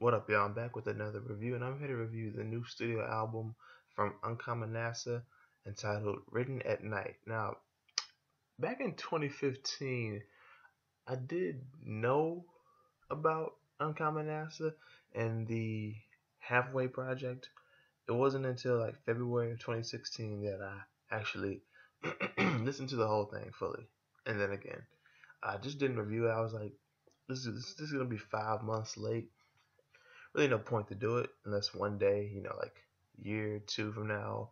What up, y'all? I'm back with another review, and I'm here to review the new studio album from Uncommon NASA entitled Written at Night. Now, back in 2015, I did know about Uncommon NASA and the Halfway Project. It wasn't until like February of 2016 that I actually listened to the whole thing fully. And then again, I just didn't review it. I was like, this is gonna be 5 months late. Really no point to do it unless one day, like a year or two from now,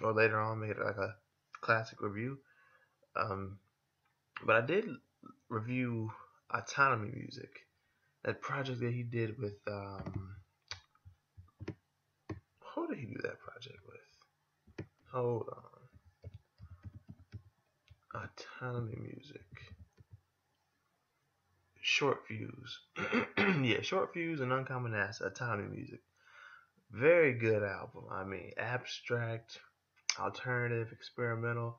or later on, make it like a classic review. Um, but I did review Autonomy Music, that project that he did with who did he do that project with? Hold on, Autonomy Music, Short Fuse, yeah, Short Fuse and Uncommon Ass, Autonomy Music. Very good album. I mean, abstract, alternative, experimental,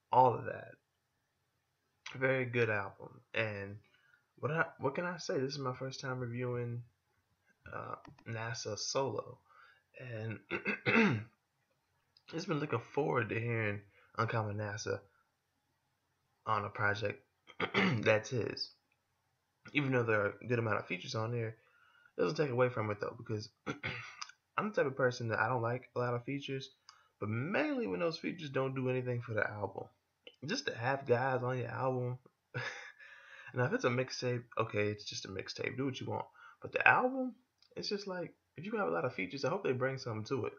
all of that. Very good album. And what can I say? This is my first time reviewing uh, NASA solo, and just been looking forward to hearing Uncommon NASA on a project that's his. Even though there are a good amount of features on there, it doesn't take away from it though, because I'm the type of person that I don't like a lot of features, but mainly when those features don't do anything for the album. Just to have guys on your album. Now, if it's a mixtape, okay, it's just a mixtape. Do what you want. But the album, it's just like, if you have a lot of features, I hope they bring something to it.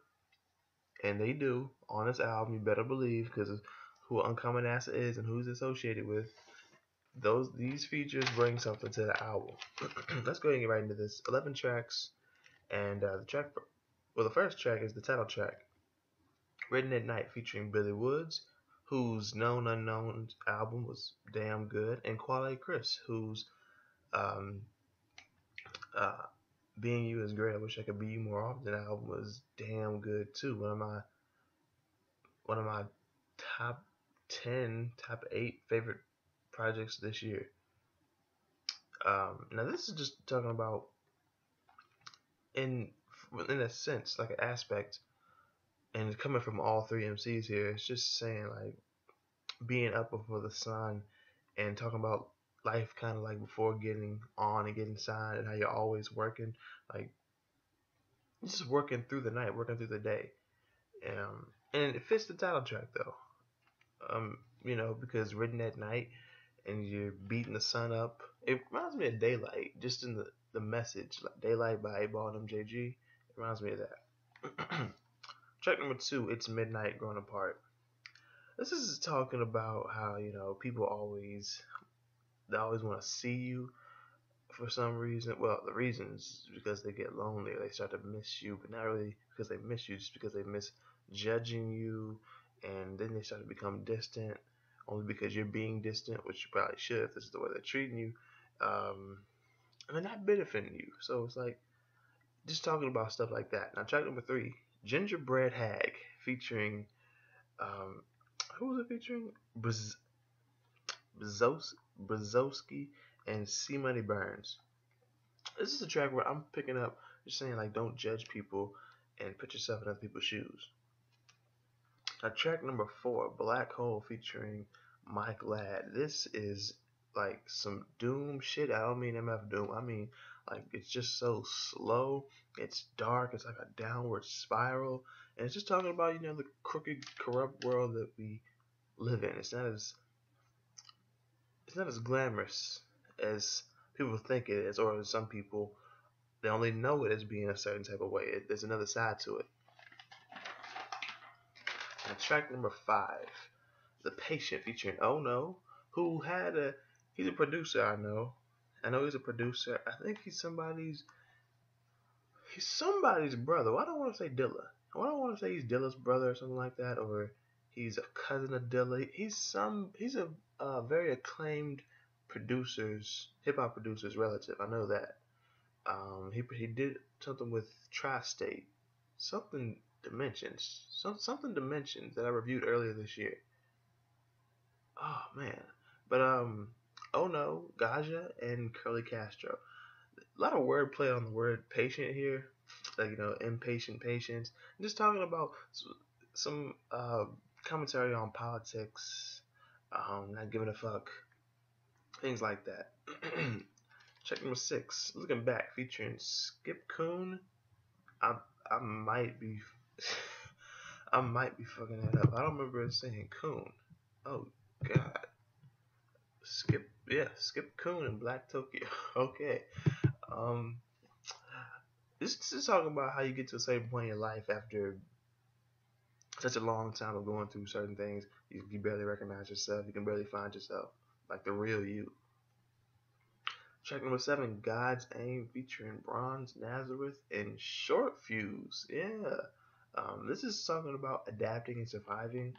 And they do on this album, you better believe, because of who Uncommon NASA is and who's associated with. These features bring something to the album. Let's go ahead and get right into this. 11 tracks, and the first track is the title track, Written at Night, featuring Billy Woods, whose Known Unknowns album was damn good, and Quale Chris, whose um, uh, Being You is Great. I Wish I Could Be You More Often album was damn good too. One of my top 10, top 8 favorite projects this year. Now this is just talking about in in a sense, like an aspect, and it's coming from all three MCs here. It's just saying like being up before the sun and talking about life kind of like before getting on and getting signed, and how you're always working, like just working through the night, working through the day. And it fits the title track though. Because written at night and you're beating the sun up. It reminds me of Daylight, just in the message, like Daylight by 8 Ball and MJG. It reminds me of that. Track number 2, It's Midnight, Grown Apart. This is talking about how, people they always want to see you for some reason. Well, the reason is because they get lonely, or they start to miss you, but not really because they miss you, just because they miss judging you, and then they start to become distant, only because you're being distant, which you probably should if this is the way they're treating you, and they're not benefiting you. So it's like just talking about stuff like that. Now, track number 3, Gingerbread Hag, featuring who was it featuring? Brzozowski and C Money Burns. This is a track where I'm picking up just saying like don't judge people and put yourself in other people's shoes. Now track number 4, Black Hole, featuring Mike Ladd. This is like some doom shit. I don't mean MF Doom. I mean like it's just so slow. It's dark. It's like a downward spiral, and it's just talking about the crooked, corrupt world that we live in. It's not as glamorous as people think it is, or some people they only know it as being a certain type of way. There's another side to it. And track number 5, The Patient, featuring Oh No, who he's a producer. I know he's a producer. I think he's somebody's brother. Well, I don't want to say Dilla. I don't want to say he's Dilla's brother or something like that, or he's a cousin of Dilla. He's a very acclaimed hip hop producer's relative. I know that. He did something with Tri-State, something something Dimensions that I reviewed earlier this year. Oh man, but Oh No, Gaja and Curly Castro. a lot of wordplay on the word patient here, like impatient patience. I'm just talking about some commentary on politics, not giving a fuck, things like that. Check number 6, looking back, featuring Skip Coon. I I might be I might be fucking that up. I don't remember it saying Coon. Oh God, Skip Coon in Black Tokyo. Okay. Um, this is talking about how you get to a certain point in your life after such a long time of going through certain things. You barely recognize yourself. You can barely find yourself, like the real you. Track number 7, God's Aim, featuring Bronze Nazareth and Short Fuse. Yeah. This is talking about adapting and surviving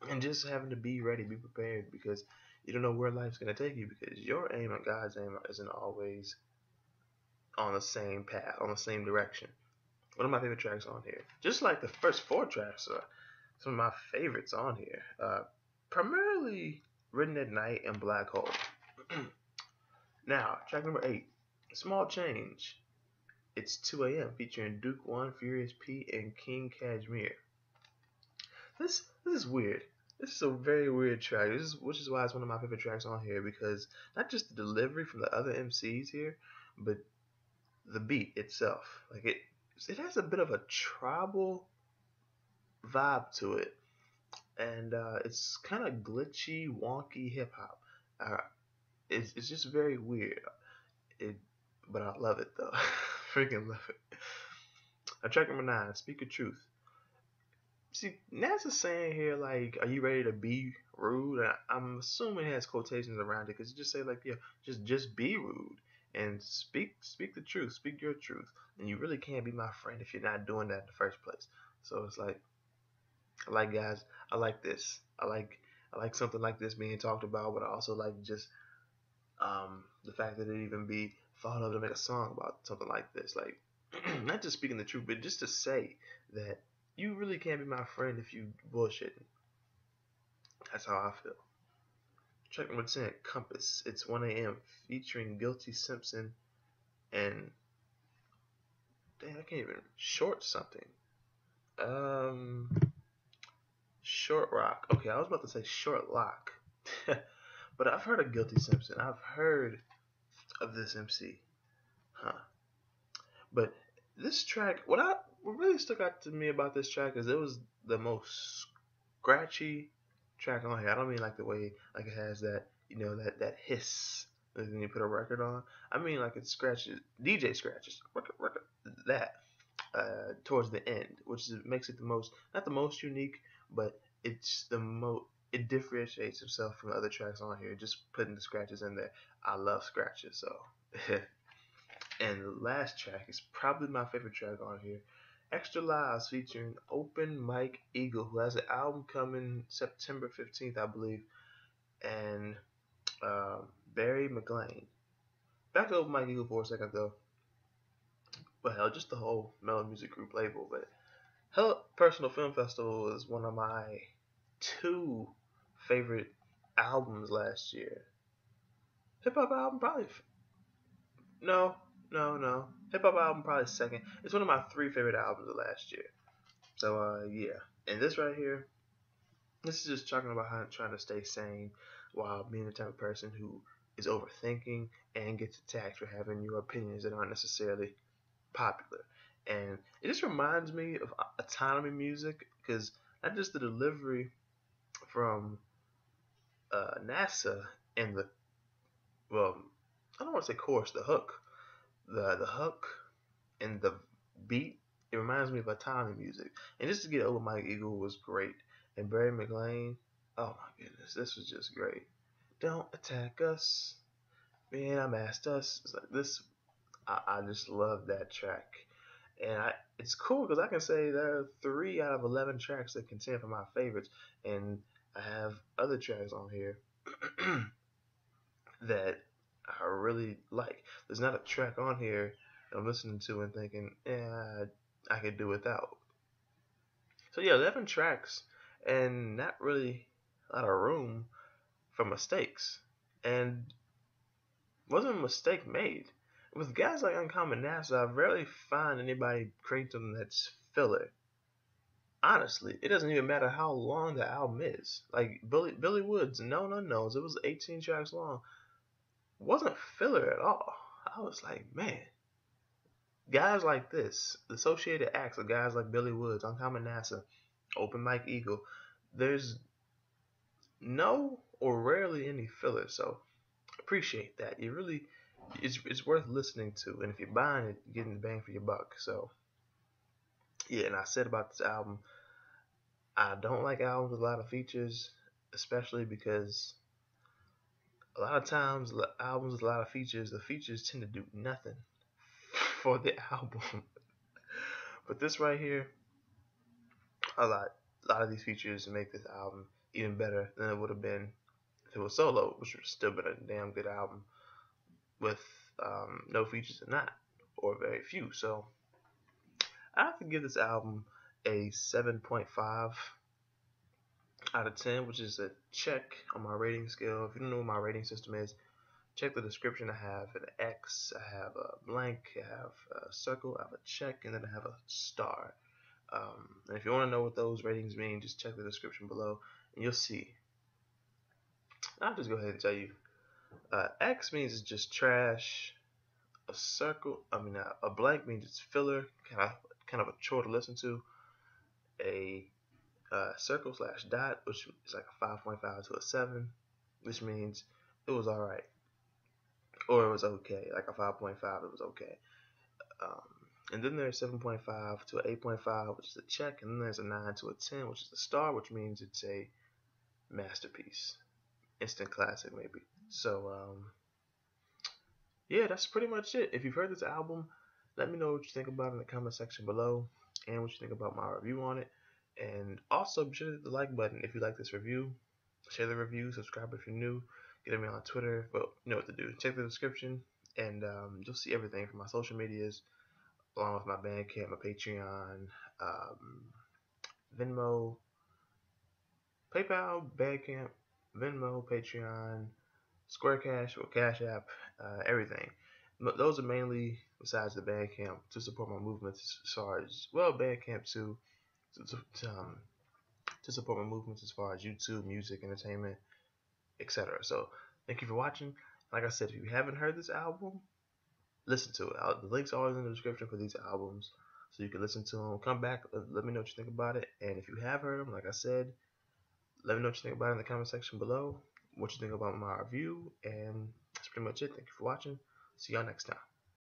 and just having to be ready, be prepared, because you don't know where life's going to take you, because your aim and God's aim isn't always on the same path, on the same direction. One of my favorite tracks on here. Just like the first 4 tracks are some of my favorites on here. Primarily Written at Night and Black Hole. Now, track number 8, Small Change. It's 2 a.m. featuring Duke One, Furious P, and King Cashmere. This is weird. This is a very weird track. Which is why it's one of my favorite tracks on here, because not just the delivery from the other MCs here, but the beat itself. Like it has a bit of a tribal vibe to it, and it's kind of glitchy, wonky hip hop. It's just very weird. But I love it though. Freaking love it. Track number 9, Speak Your Truth. See, NASA's saying here, like, are you ready to be rude? And I'm assuming it has quotations around it, because you just say, like, yeah, just be rude and speak the truth, speak your truth. And you really can't be my friend if you're not doing that in the first place. So it's like, guys, I like this. I like something like this being talked about, but I also like just the fact that it even be thought of to make a song about something like this. Like, not just speaking the truth, but just to say that you really can't be my friend if you bullshitting. That's how I feel. Track number 10, Compass. It's 1 a.m. featuring Guilty Simpson and damn, I can't even short something. Short Rock. Okay, I was about to say Short Lock. But I've heard of Guilty Simpson. I've heard of this MC. Huh. But this track, what really stuck out to me about this track is it was the most scratchy track on here. I don't mean like the way like it has that that hiss when you put a record on. I mean like it scratches, DJ scratches, record that towards the end, which makes it the most, not the most unique, but it's the most. It differentiates itself from the other tracks on here. Just putting the scratches in there. I love scratches, so. And the last track is probably my favorite track on here. Extra Lives, featuring Open Mike Eagle, who has an album coming September 15th, I believe, and Barry McLean. Back to Open Mike Eagle for a second, though. Well, hell, just the whole Mellow Music Group label. But Hell Personal Film Festival is one of my 2 favorite albums last year. Hip hop album, probably. No. Hip hop album, probably second. It's one of my 3 favorite albums of last year. So, yeah. And this right here, this is just talking about how trying to stay sane while being the type of person who is overthinking and gets attacked for having your opinions that aren't necessarily popular. And it just reminds me of autonomy music, because not just the delivery from NASA and well, I don't want to say chorus, the hook. The hook and the beat, it reminds me of autonomy music. And just to get over Mike Eagle was great. And Barry McLean, oh my goodness, this was just great. Don't attack us, man, I'm asked us. It's like this, I just love that track. And it's cool because I can say there are 3 out of 11 tracks that contend for my favorites. And I have other tracks on here that I really like. There's not a track on here that I'm listening to and thinking, yeah, I could do without. So yeah, 11 tracks and not really a lot of room for mistakes. And wasn't a mistake made. with guys like Uncommon NASA, I rarely find anybody create something that's filler. Honestly, it doesn't even matter how long the album is. Like Billy Woods, Known Unknowns, it was 18 tracks long. Wasn't filler at all. I was like, man, guys like this, the associated acts of guys like Billy Woods, Uncommon NASA, Open Mike Eagle, there's no or rarely any filler. So appreciate that. You really, it's worth listening to, and if you're buying it, you're getting the bang for your buck. So yeah, and I said about this album, I don't like albums with a lot of features, especially because a lot of times albums with a lot of features, the features tend to do nothing for the album. But this right here, a lot of these features make this album even better than it would have been if it was solo, which would still been a damn good album with no features or not, or very few. So I have to give this album a 7.5 out of 10, which is a check on my rating scale. If you don't know what my rating system is, check the description. I have an X, I have a blank, I have a circle, I have a check, and then I have a star. And if you want to know what those ratings mean, just check the description below, and you'll see. I'll just go ahead and tell you. X means it's just trash. A circle, a blank means it's filler, kind of a chore to listen to. A circle / dot, which is like a 5.5 to a 7, which means it was alright, or it was okay, like a 5.5, it was okay. And then there's 7.5 to an 8.5, which is a check, and then there's a 9 to a 10, which is a star, which means it's a masterpiece, instant classic maybe. So yeah, that's pretty much it. If you've heard this album, let me know what you think about it in the comment section below, and what you think about my review on it. And also be sure to hit the like button if you like this review. Share the review, subscribe if you're new, get me on Twitter. Well, you know what to do. Check the description, and you'll see everything from my social medias, along with my Bandcamp, my Patreon, Venmo, PayPal, Bandcamp, Venmo, Patreon, Square Cash or Cash App, everything. But those are mainly, besides the Bandcamp, to support my movements as far as, well, Bandcamp too, to support my movements as far as YouTube, music, entertainment, etc. So thank you for watching. Like I said, if you haven't heard this album, listen to it. The links are always in the description for these albums, so you can listen to them. Come back, let me know what you think about it. And if you have heard them, like I said, let me know what you think about it in the comment section below. What you think about my review, and that's pretty much it. Thank you for watching. See y'all next time.